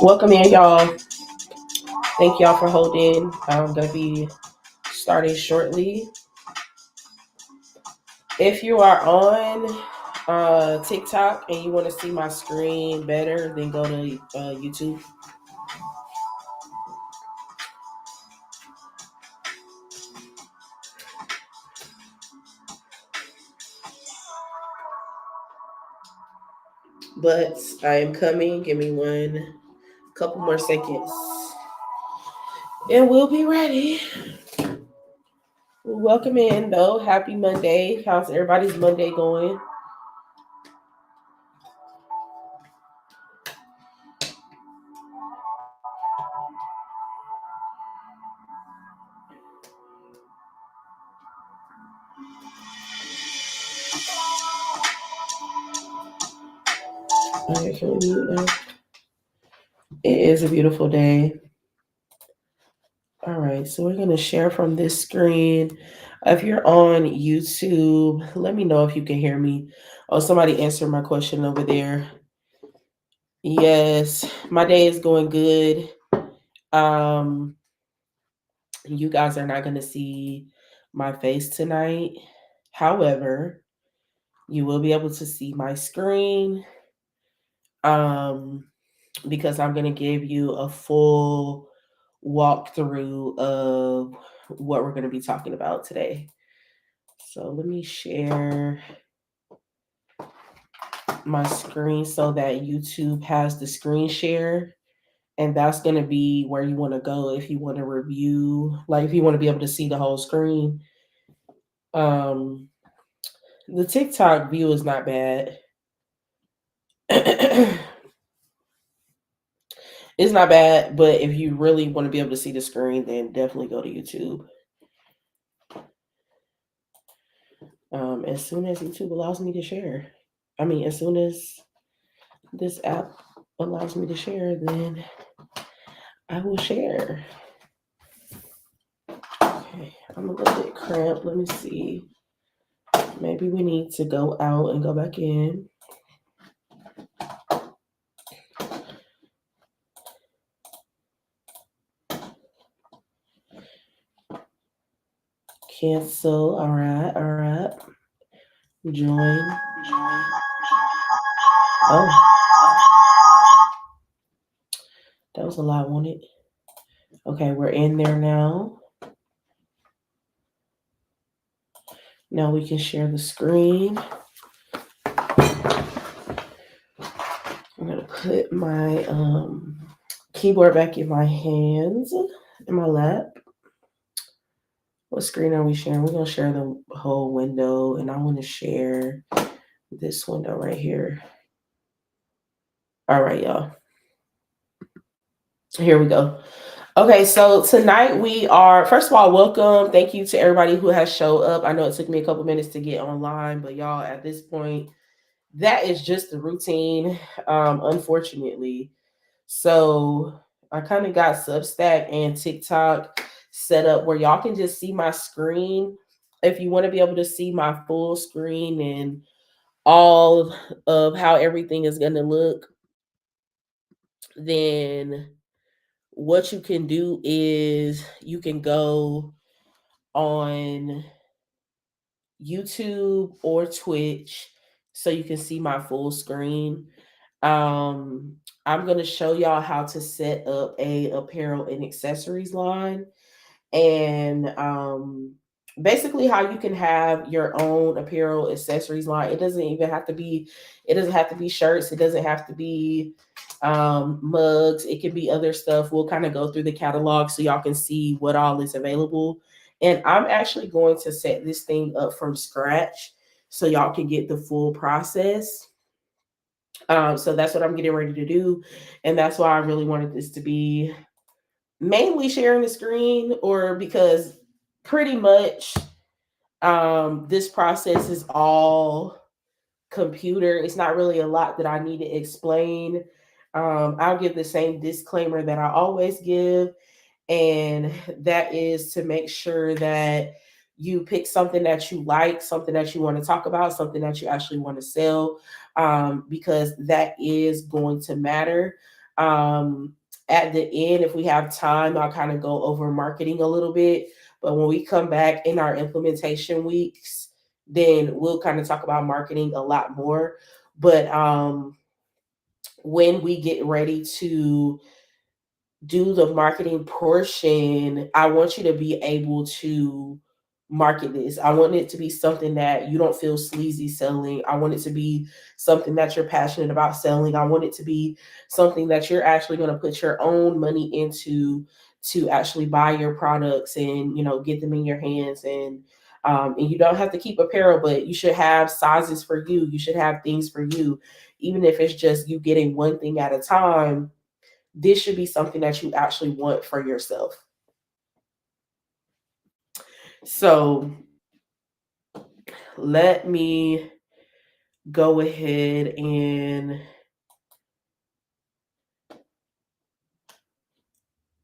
Welcome in, y'all. Thank y'all for holding. I'm going to be starting shortly. If you are on TikTok and you want to see my screen better, then go to YouTube. But I am coming. Give me one couple more seconds. And we'll be ready. Welcome in, though. Happy Monday. How's everybody's Monday going? Okay, can we mute now? It is a beautiful day. All right, so we're going to share from this screen. If you're on YouTube, let me know if you can hear me. Oh, somebody answered my question over there. Yes, my day is going good. Um, you guys are not going to see my face tonight. However, you will be able to see my screen because I'm going to give you a full walkthrough of what we're going to be talking about today. So let me share my screen so that YouTube has the screen share. And that's going to be where you want to go if you want to review, like if you want to be able to see the whole screen. The TikTok view is not bad. It's not bad, but if you really want to be able to see the screen, then definitely go to YouTube. As soon as YouTube allows me to share, as soon as this app allows me to share, then I will share. Okay, I'm a little bit cramped. Let me see. Maybe we need to go out and go back in. Cancel. All right. Join. Oh, that was a lot, wasn't it? Okay, we're in there now. Now we can share the screen. I'm gonna put my keyboard back in my hands, in my lap. What screen are we sharing? We're gonna share the whole window, and I want to share this window right here. All right, y'all. Here we go. Okay, so tonight we are, first of all, welcome. Thank you to everybody who has showed up. I know it took me a couple minutes to get online, but y'all, at this point, that is just the routine, unfortunately. So I kind of got Substack and TikTok set up where y'all can just see my screen. If you want to be able to see my full screen and all of how everything is going to look, then what you can do is you can go on YouTube or Twitch so you can see my full screen. I'm going to show y'all how to set up a apparel and accessories line, and basically how you can have your own apparel accessories line. It doesn't have to be shirts, it doesn't have to be mugs, it can be other stuff. We'll kind of go through the catalog so y'all can see what all is available. And I'm actually going to set this thing up from scratch so y'all can get the full process. So that's what I'm getting ready to do, and that's why I really wanted this to be mainly sharing the screen, or because pretty much this process is all computer. It's not really a lot that I need to explain. I'll give the same disclaimer that I always give, and that is to make sure that you pick something that you like, something that you want to talk about, something that you actually want to sell, because that is going to matter. Um, at the end, if we have time, I'll kind of go over marketing a little bit. But when we come back in our implementation weeks, then we'll kind of talk about marketing a lot more. But when we get ready to do the marketing portion, I want you to be able to market this. I want it to be something that you don't feel sleazy selling. I want it to be something that you're passionate about selling. I want it to be something that you're actually going to put your own money into to actually buy your products and get them in your hands. And you don't have to keep apparel, but you should have sizes for you. You should have things for you, even if it's just you getting one thing at a time. This should be something that you actually want for yourself. So let me go ahead and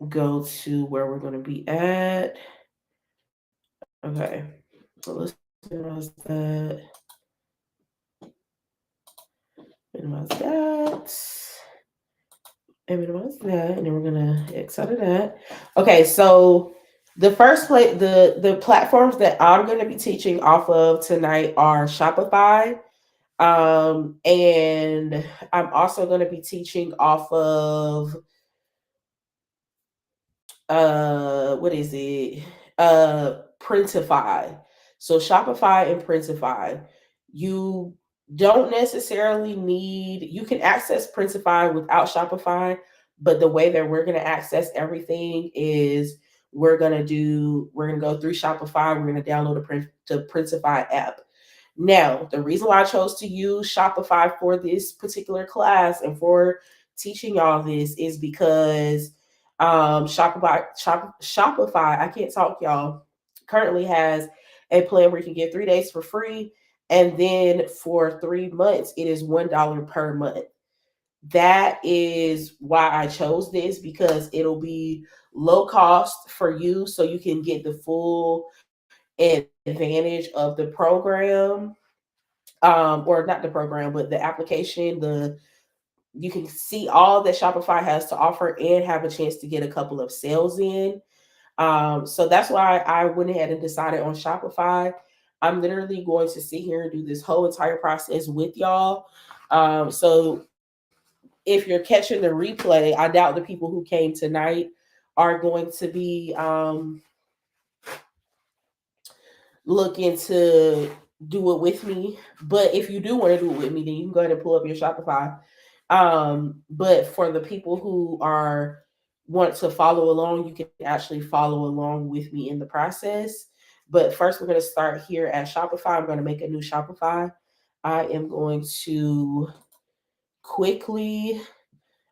go to where we're going to be at. Okay. So let's minimize that. Minimize that. And minimize that. And then we're going to X out of that. Okay. So the first the platforms that I'm going to be teaching off of tonight are Shopify. And I'm also going to be teaching off of what is it? Printify. So Shopify and Printify. You don't necessarily need, you can access Printify without Shopify, but the way that we're going to access everything is we're going to go through Shopify, we're going to download the Printify app. Now, the reason why I chose to use Shopify for this particular class and for teaching y'all this is because Shopify, I can't talk, y'all, currently has a plan where you can get 3 days for free. And then for 3 months, it is $1 per month. That is why I chose this, because it'll be low cost for you so you can get the full advantage of the program, or not the program, but the application. You can see all that Shopify has to offer and have a chance to get a couple of sales in. So that's why I went ahead and decided on Shopify. I'm literally going to sit here and do this whole entire process with y'all. So if you're catching the replay, I doubt the people who came tonight are going to be looking to do it with me. But if you do want to do it with me, then you can go ahead and pull up your Shopify. But for the people who are want to follow along, you can actually follow along with me in the process. But first, we're going to start here at Shopify. I'm going to make a new Shopify. I am going to quickly.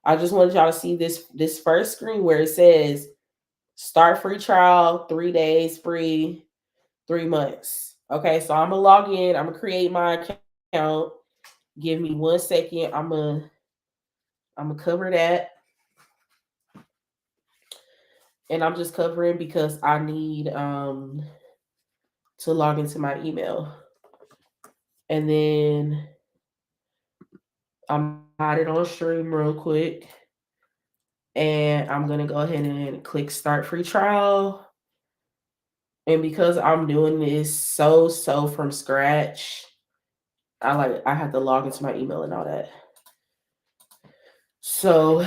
I just wanted y'all to see this first screen where it says start free trial, 3 days free, 3 months. Okay, so I'm gonna log in. I'm gonna create my account. Give me 1 second. I'm gonna cover that, and I'm just covering because I need to log into my email, and then I'm gonna hide it on stream real quick, and I'm gonna go ahead and click start free trial. And because I'm doing this so from scratch, I have to log into my email and all that. So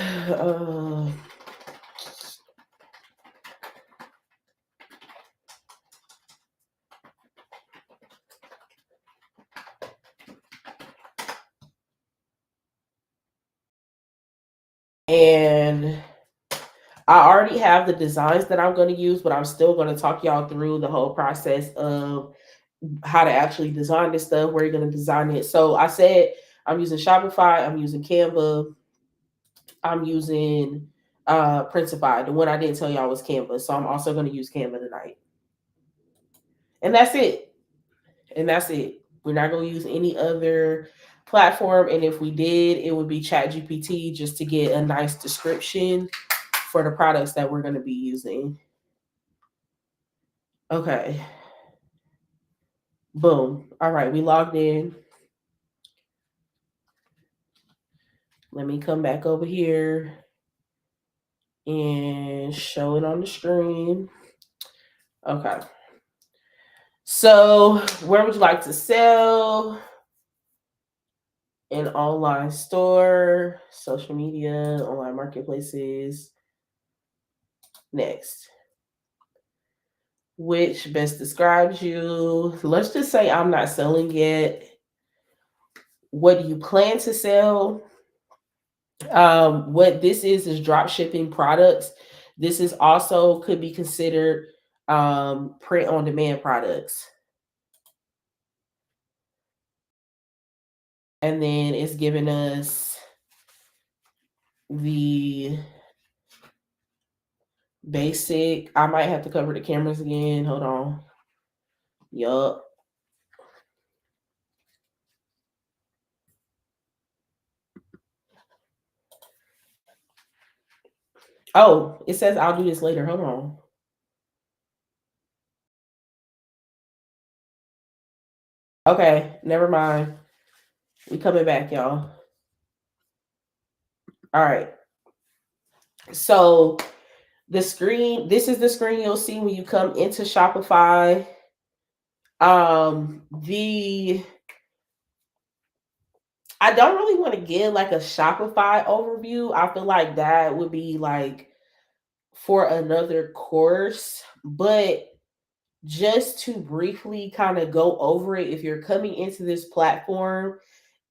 and I already have the designs that I'm going to use, but I'm still going to talk y'all through the whole process of how to actually design this stuff, where you're going to design it. So I said I'm using Shopify, I'm using Canva, I'm using Printify. The one I didn't tell y'all was Canva, so I'm also going to use Canva tonight. And that's it. And that's it. We're not going to use any other platform. And if we did, it would be ChatGPT, just to get a nice description for the products that we're going to be using. Okay. Boom. All right, we logged in. Let me come back over here. and show it on the screen. Okay. So, where would you like to sell? An online store, social media, online marketplaces. Next. Which best describes you? Let's just say I'm not selling yet. What do you plan to sell? What this is drop shipping products. This is also could be considered print on demand products. And then it's giving us the basic. I might have to cover the cameras again. Hold on. Yup. Oh, it says I'll do this later. Hold on. Okay, never mind. We coming back, y'all. All right. So the screen, this is the screen you'll see when you come into Shopify. The I don't really want to give like a Shopify overview. I feel like that would be like for another course, but just to briefly kind of go over it, if you're coming into this platform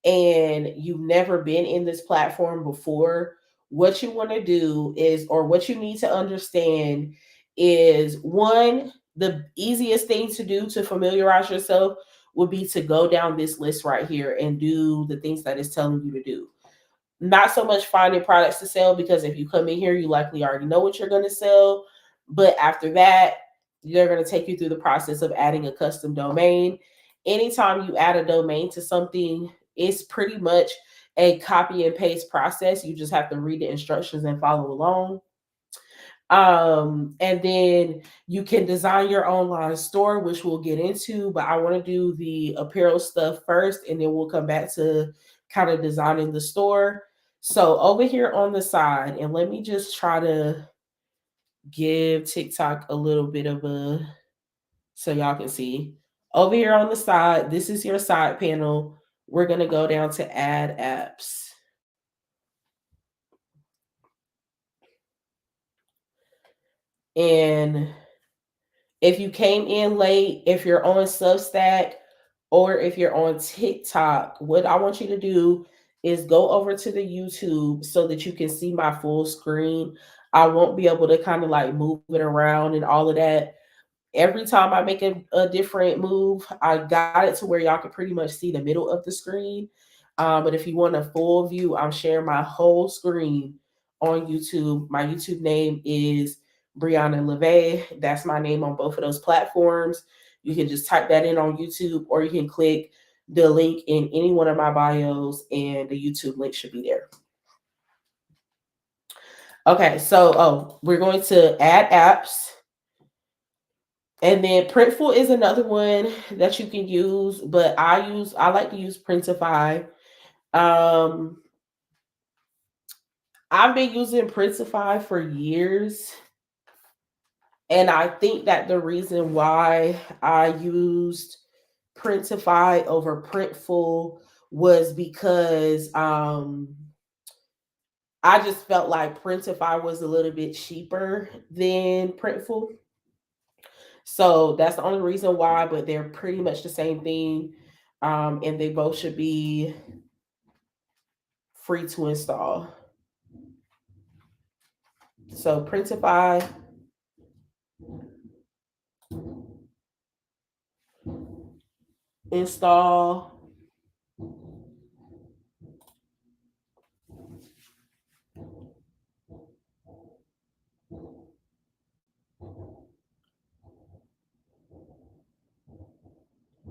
and you've never been in this platform before, what you want to do is, or what you need to understand is one, the easiest thing to do to familiarize yourself would be to go down this list right here and do the things that it's telling you to do. Not so much finding products to sell, because if you come in here, you likely already know what you're going to sell. But after that, they're going to take you through the process of adding a custom domain. Anytime you add a domain to something, it's pretty much a copy and paste process. You just have to read the instructions and follow along. And then you can design your online store, which we'll get into, but I want to do the apparel stuff first, and then we'll come back to kind of designing the store. So over here on the side, and let me just try to give TikTok a little bit of a, so y'all can see. Over here on the side, this is your side panel. We're going to go down to add apps. And if you came in late, if you're on Substack or if you're on TikTok, what I want you to do is go over to the YouTube so that you can see my full screen. I won't be able to kind of like move it around and all of that. Every time I make a different move, I got it to where y'all can pretty much see the middle of the screen. But if you want a full view, I'm sharing my whole screen on YouTube. My YouTube name is Brianna LeVay. That's my name on both of those platforms. You can just type that in on YouTube, or you can click the link in any one of my bios, and the YouTube link should be there. Okay, so we're going to add apps. And then Printful is another one that you can use, but I like to use Printify. Um, I've been using Printify for years. And I think that the reason why I used Printify over Printful was because I just felt like Printify was a little bit cheaper than Printful. So that's the only reason why, but they're pretty much the same thing. And they both should be free to install. So Printify, install.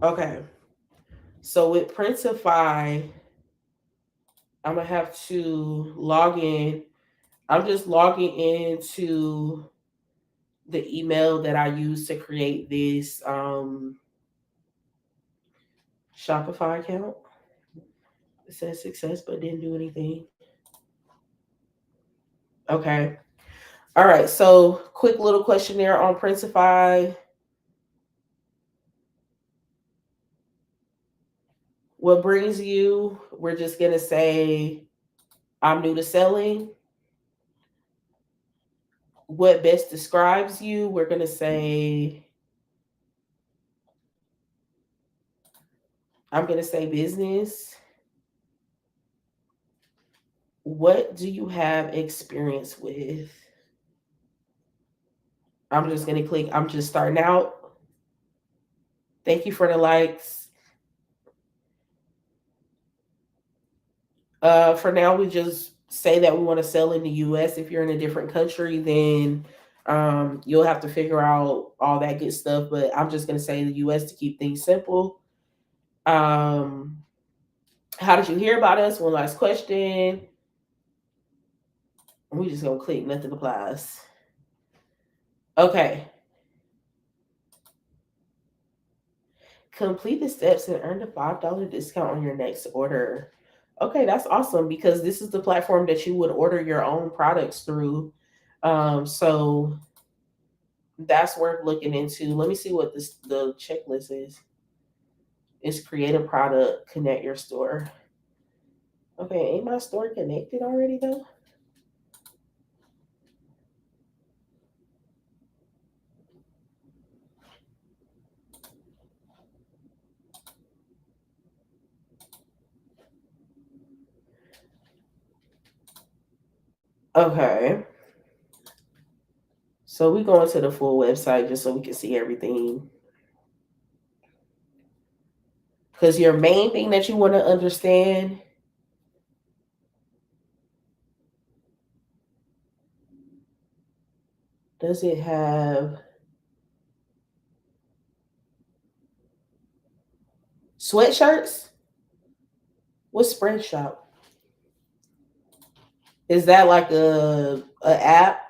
Okay. So with Printify, I'm gonna have to log in. I'm just logging into the email that I used to create this Shopify account. It says success, but didn't do anything. Okay. All right, so quick little questionnaire on Printify. What brings you? We're just gonna say I'm new to selling. What best describes you? We're gonna say I'm gonna say business. What do you have experience with? I'm just gonna click. I'm just starting out. Thank you for the likes. For now, we just say that we want to sell in the US. If you're in a different country, then you'll have to figure out all that good stuff. But I'm just going to say the US to keep things simple. Um, how did you hear about us? One last question. We just going to click nothing applies. Okay. Complete the steps and earn a $5 discount on your next order. Okay, that's awesome because this is the platform that you would order your own products through. So that's worth looking into. Let me see what the checklist is. It's create a product, connect your store. Okay, ain't my store connected already though? Okay. So we go into the full website just so we can see everything. Because your main thing that you want to understand, does it have sweatshirts? What's Spread Shop? Is that like a app?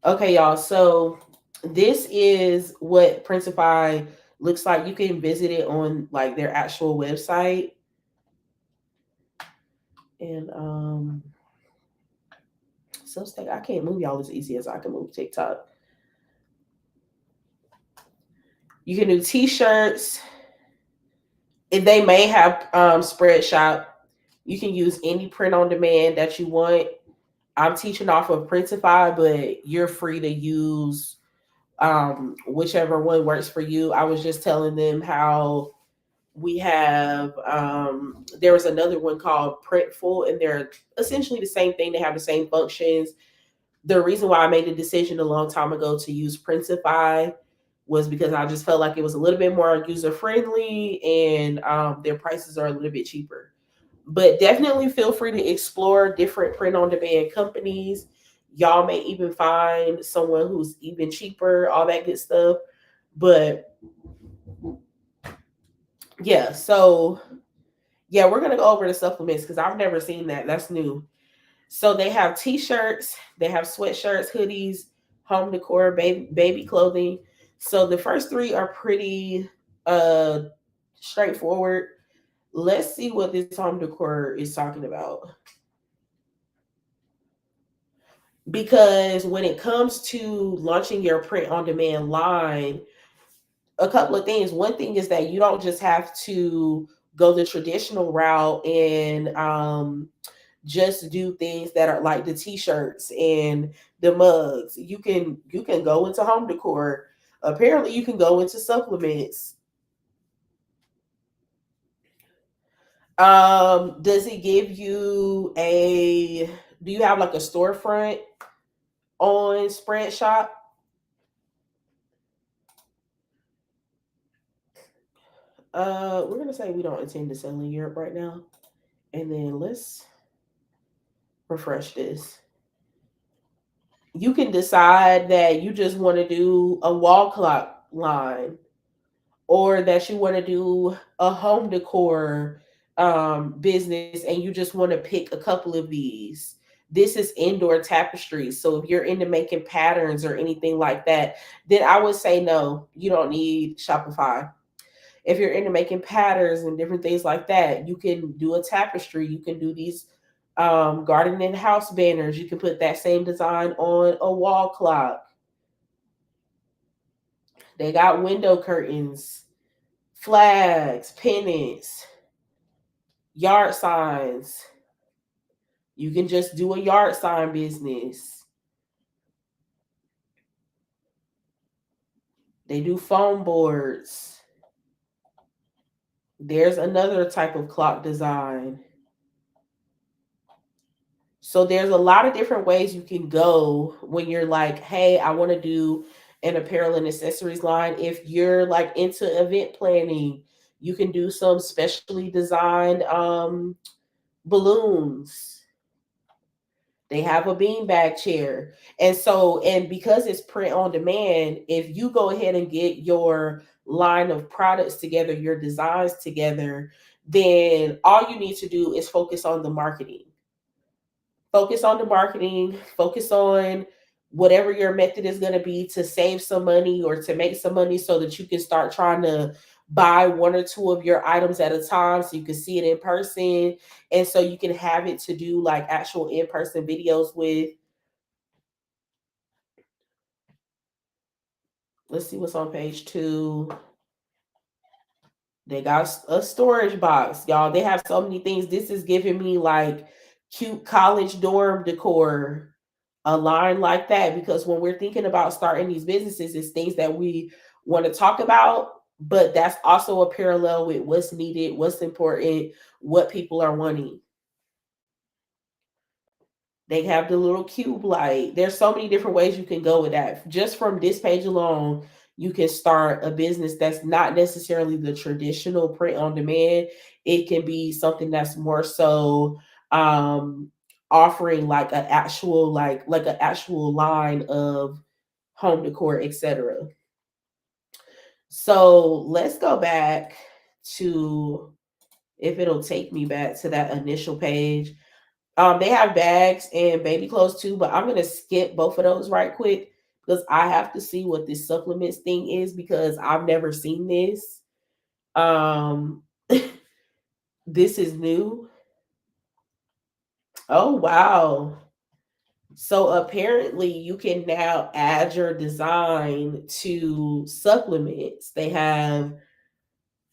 Okay, y'all. So this is what Printify looks like. You can visit it on like their actual website. And Substack, I can't move y'all as easy as I can move TikTok. You can do t-shirts. If they may have spread shop. You can use any print on demand that you want. I'm teaching off of Printify, but you're free to use whichever one works for you. I was just telling them how we have there was another one called Printful, and they're essentially the same thing. They have the same functions. The reason why I made the decision a long time ago to use Printify was because I just felt like it was a little bit more user friendly, and their prices are a little bit cheaper. But definitely feel free to explore different print on demand companies. Y'all may even find someone who's even cheaper, all that good stuff. But yeah, so yeah, we're gonna go over the supplements because I've never seen that. That's new. So they have t-shirts, they have sweatshirts, hoodies, home decor, baby clothing. So the first three are pretty uh straightforward. Let's see what this home decor is talking about. Because when it comes to launching your print on demand line, a couple of things. One thing is that you don't just have to go the traditional route and just do things that are like the t-shirts and the mugs. You can go into home decor. Apparently you can go into supplements. Does it give you a do you have like a storefront on Spread Shop? We're gonna say we don't intend to sell in Europe right now. And then let's refresh this. You can decide that you just want to do a wall clock line, or that you want to do a home decor business and you just want to pick a couple of these. This is indoor tapestry. So if you're into making patterns or anything like that, then I would say no, you don't need Shopify. If you're into making patterns and different things like that, you can do a tapestry. You can do these garden and house banners. You can put that same design on a wall clock. They got window curtains, flags, pennants, yard signs. You can just do a yard sign business. They do foam boards. There's another type of clock design. So there's a lot of different ways you can go when you're like, hey, I want to do an apparel and accessories line. If you're like into event planning, you can do some specially designed balloons. They have a beanbag chair. And so, and because it's print on demand, if you go ahead and get your line of products together, your designs together, then all you need to do is focus on the marketing. Focus on the marketing, focus on whatever your method is going to be to save some money or to make some money so that you can start trying to buy one or two of your items at a time so you can see it in person and so you can have it to do like actual in-person videos with. Let's see what's on page 2. They got a storage box, y'all. They have so many things. This is giving me like cute college dorm decor, a line like that, because when we're thinking about starting these businesses, it's things that we want to talk about, but that's also a parallel with what's needed, what's important, what people are wanting. They have the little cube light. There's so many different ways you can go with that. Just from this page alone, you can start a business that's not necessarily the traditional print on demand. It can be something that's more so um offering like an actual like an actual line of home decor, etc. So let's go back to, if it'll take me back to that initial page. They have bags and baby clothes too, but I'm gonna skip both of those right quick because I have to see what this supplements thing is because I've never seen this. Um, this is new. Oh wow! So apparently, you can now add your design to supplements. They have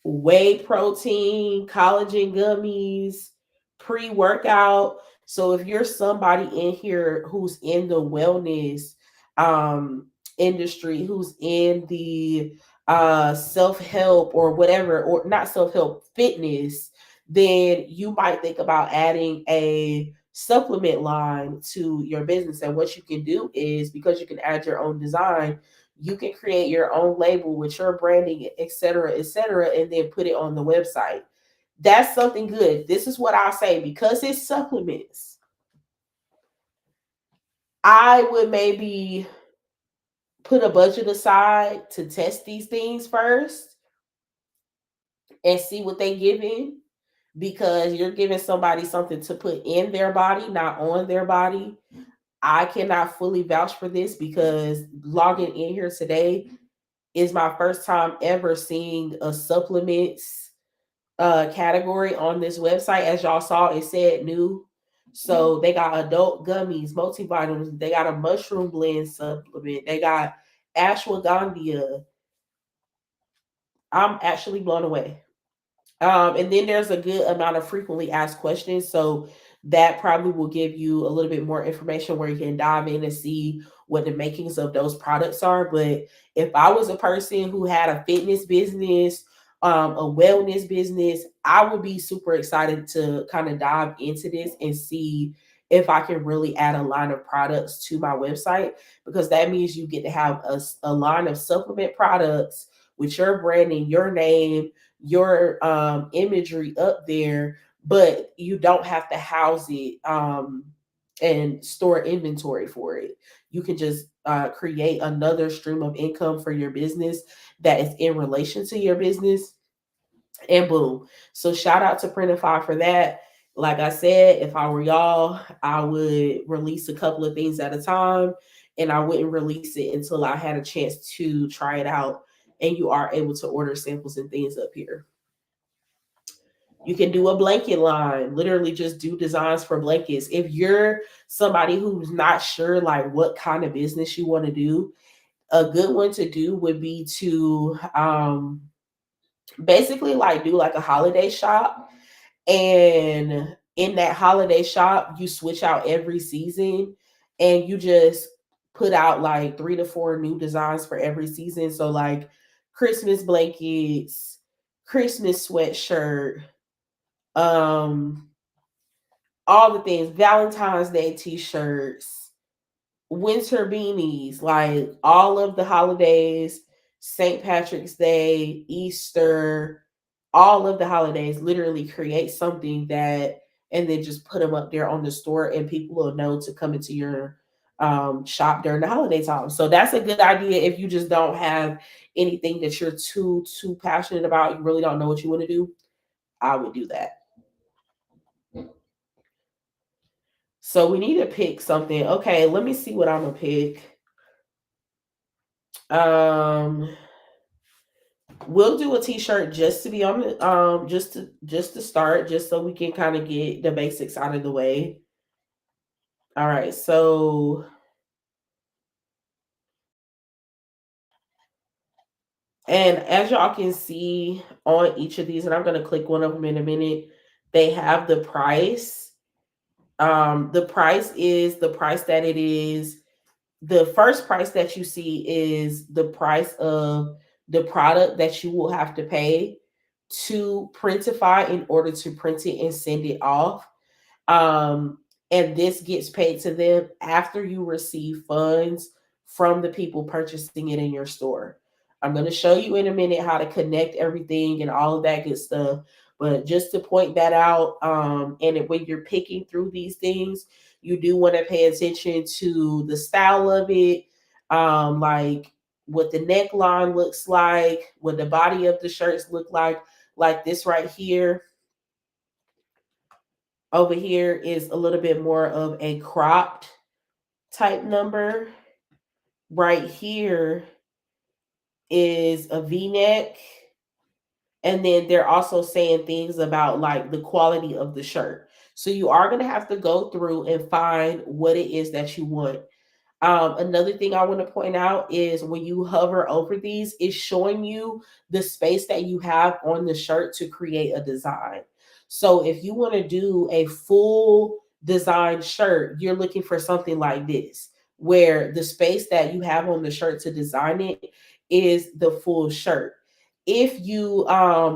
whey protein, collagen gummies, pre workout. So if you're somebody in here who's in the wellness industry, who's in the self help or whatever, or not self help, fitness, then you might think about adding a supplement line to your business. And what you can do is, because you can add your own design, you can create your own label with your branding, et cetera, and then put it on the website. That's something good. This is what I'll say, because it's supplements. I would maybe put a budget aside to test these things first and see what they give in, because you're giving somebody something to put in their body, not on their body. I cannot fully vouch for this because logging in here today is my first time ever seeing a supplements category on this website. As y'all saw, it said new. So they got adult gummies, multivitamins. They got a mushroom blend supplement. They got ashwagandha. I'm actually blown away. And then there's a good amount of frequently asked questions. So that probably will give you a little bit more information where you can dive in and see what the makings of those products are. But if I was a person who had a fitness business, a wellness business, I would be super excited to kind of dive into this and see if I can really add a line of products to my website, because that means you get to have a line of supplement products with your branding, your name, your imagery up there, but you don't have to house it and store inventory for it. You can just create another stream of income for your business that is in relation to your business, and boom. So shout out to Printify for that. Like I said, if I were y'all, I would release a couple of things at a time, and I wouldn't release it until I had a chance to try it out and you are able to order samples and things up here. You can do a blanket line, literally just do designs for blankets. If you're somebody who's not sure like what kind of business you want to do, a good one to do would be to basically like do like a holiday shop, and in that holiday shop you switch out every season, and you just put out like 3 to 4 new designs for every season. So like Christmas blankets, Christmas sweatshirt, um all the things, Valentine's Day t-shirts, winter beanies, like all of the holidays, St. Patrick's Day, Easter, all of the holidays, literally create something that, and then just put them up there on the store, and people will know to come into your shop during the holiday time. So that's a good idea if you just don't have anything that you're too passionate about. You really don't know what you want to do. I would do that. So we need to pick something. Okay, let me see what I'm gonna pick. Um, we'll do a t-shirt just to be on the just to start, just so we can kind of get the basics out of the way. All right, so and as y'all can see on each of these, and I'm gonna click one of them in a minute, they have the price. The price is the price that it is. The first price that you see is the price of the product that you will have to pay to printify in order to print it and send it off. Um, and this gets paid to them after you receive funds from the people purchasing it in your store. I'm going to show you in a minute how to connect everything and all of that good stuff. But just to point that out, when you're picking through these things, you do want to pay attention to the style of it, like what the neckline looks like, what the body of the shirts look like this right here. Over here is a little bit more of a cropped type number. Right here is a V-neck. And then they're also saying things about like the quality of the shirt. So you are going to have to go through and find what it is that you want. Another thing I want to point out is when you hover over these, it's showing you the space that you have on the shirt to create a design. So if you want to do a full design shirt, you're looking for something like this, where the space that you have on the shirt to design it is the full shirt. If you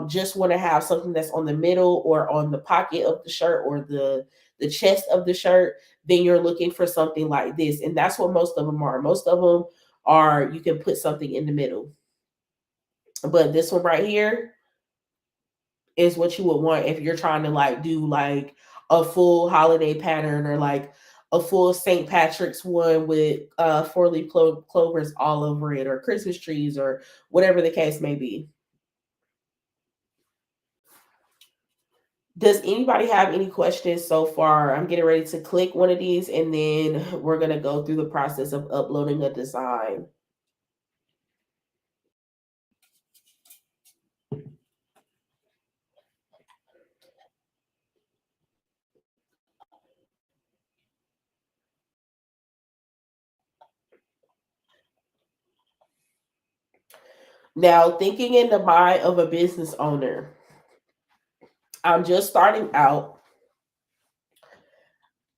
just want to have something that's on the middle or on the pocket of the shirt or the chest of the shirt, then you're looking for something like this. And that's what most of them are. Most of them are, you can put something in the middle. But this one right here is what you would want if you're trying to like do like a full holiday pattern, or like a full St. Patrick's one with 4-leaf clovers all over it, or Christmas trees, or whatever the case may be. Does anybody have any questions so far? I'm getting ready to click one of these, and then we're going to go through the process of uploading a design. Now, thinking in the mind of a business owner, I'm just starting out.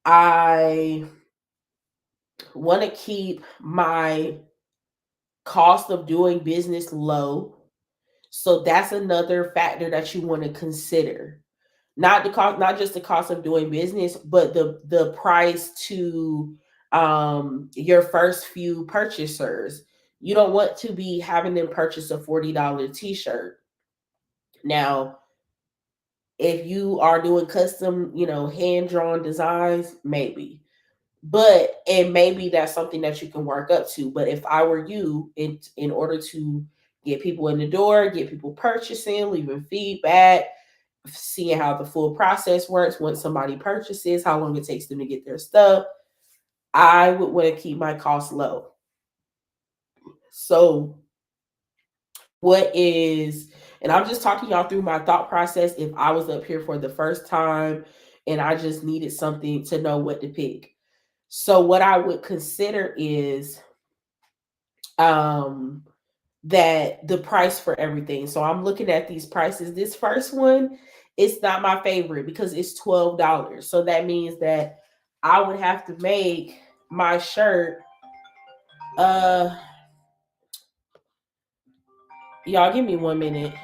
I want to keep my cost of doing business low. So that's another factor that you want to consider. Not the cost, not just the cost of doing business, but the price to your first few purchasers. You don't want to be having them purchase a $40 t-shirt. Now, if you are doing custom, hand drawn designs, maybe. But and maybe that's something that you can work up to. But if I were you, in order to get people in the door, get people purchasing, leaving feedback, seeing how the full process works once somebody purchases, how long it takes them to get their stuff, I would want to keep my costs low. So and I'm just talking y'all through my thought process if I was up here for the first time and I just needed something to know what to pick. So what I would consider is um that the price for everything. So I'm looking at these prices. This first one, it's not my favorite because it's $12. So that means that I would have to make my shirt uh y'all give me 1 minute.